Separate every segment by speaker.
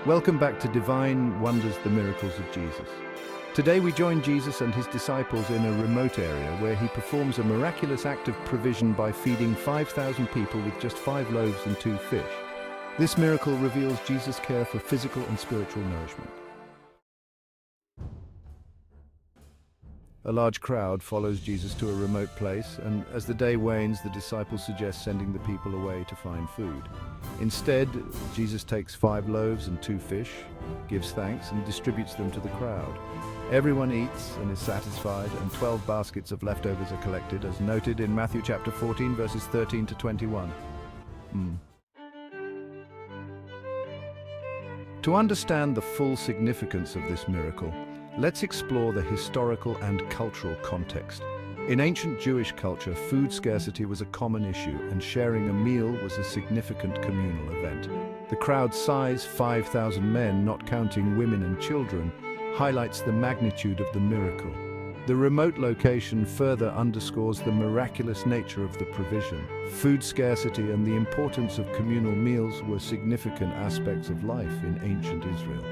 Speaker 1: Welcome back to Divine Wonders, the Miracles of Jesus. Today we join Jesus and his disciples in a remote area where he performs a miraculous act of provision by feeding 5,000 people with just 5 loaves and 2 fish. This miracle reveals Jesus' care for physical and spiritual nourishment. A large crowd follows Jesus to a remote place, and as the day wanes, the disciples suggest sending the people away to find food. Instead, Jesus takes 5 loaves and 2 fish, gives thanks, and distributes them to the crowd. Everyone eats and is satisfied, and 12 baskets of leftovers are collected, as noted in Matthew chapter 14, verses 13 to 21. To understand the full significance of this miracle, let's explore the historical and cultural context. In ancient Jewish culture, food scarcity was a common issue, and sharing a meal was a significant communal event. The crowd's size, 5,000 men, not counting women and children, highlights the magnitude of the miracle. The remote location further underscores the miraculous nature of the provision. Food scarcity and the importance of communal meals were significant aspects of life in ancient Israel.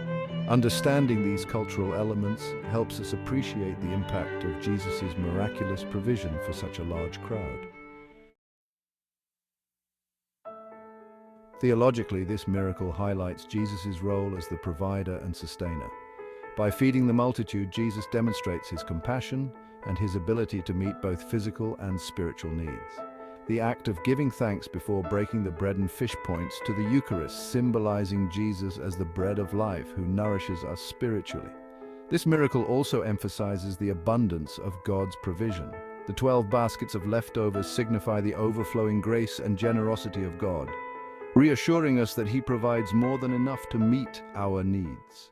Speaker 1: Understanding these cultural elements helps us appreciate the impact of Jesus' miraculous provision for such a large crowd. Theologically, this miracle highlights Jesus' role as the provider and sustainer. By feeding the multitude, Jesus demonstrates his compassion and his ability to meet both physical and spiritual needs. The act of giving thanks before breaking the bread and fish points to the Eucharist, symbolizing Jesus as the bread of life who nourishes us spiritually. This miracle also emphasizes the abundance of God's provision. The 12 baskets of leftovers signify the overflowing grace and generosity of God, reassuring us that he provides more than enough to meet our needs.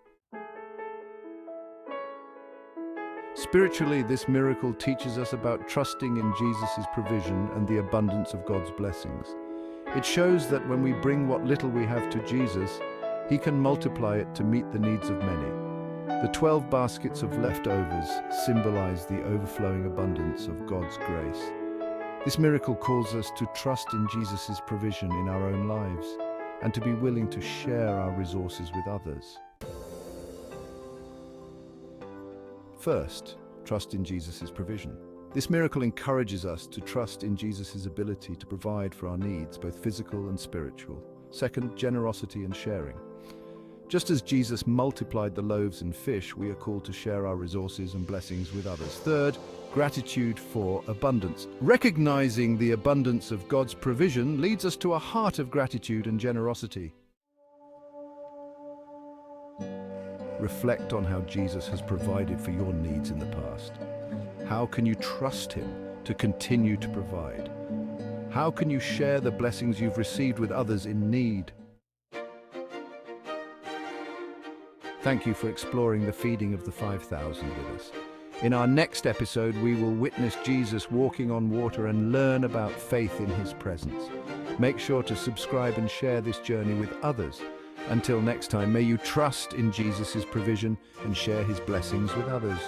Speaker 1: Spiritually, this miracle teaches us about trusting in Jesus' provision and the abundance of God's blessings. It shows that when we bring what little we have to Jesus, he can multiply it to meet the needs of many. The 12 baskets of leftovers symbolize the overflowing abundance of God's grace. This miracle calls us to trust in Jesus' provision in our own lives and to be willing to share our resources with others. First, trust in Jesus' provision. This miracle encourages us to trust in Jesus' ability to provide for our needs, both physical and spiritual. Second, generosity and sharing. Just as Jesus multiplied the loaves and fish, we are called to share our resources and blessings with others. Third, gratitude for abundance. Recognizing the abundance of God's provision leads us to a heart of gratitude and generosity. Reflect on how Jesus has provided for your needs in the past. How can you trust him to continue to provide? How can you share the blessings you've received with others in need? Thank you for exploring the feeding of the 5,000 with us. In our next episode, we will witness Jesus walking on water and learn about faith in his presence. Make sure to subscribe and share this journey with others. Until next time, may you trust in Jesus' provision and share his blessings with others.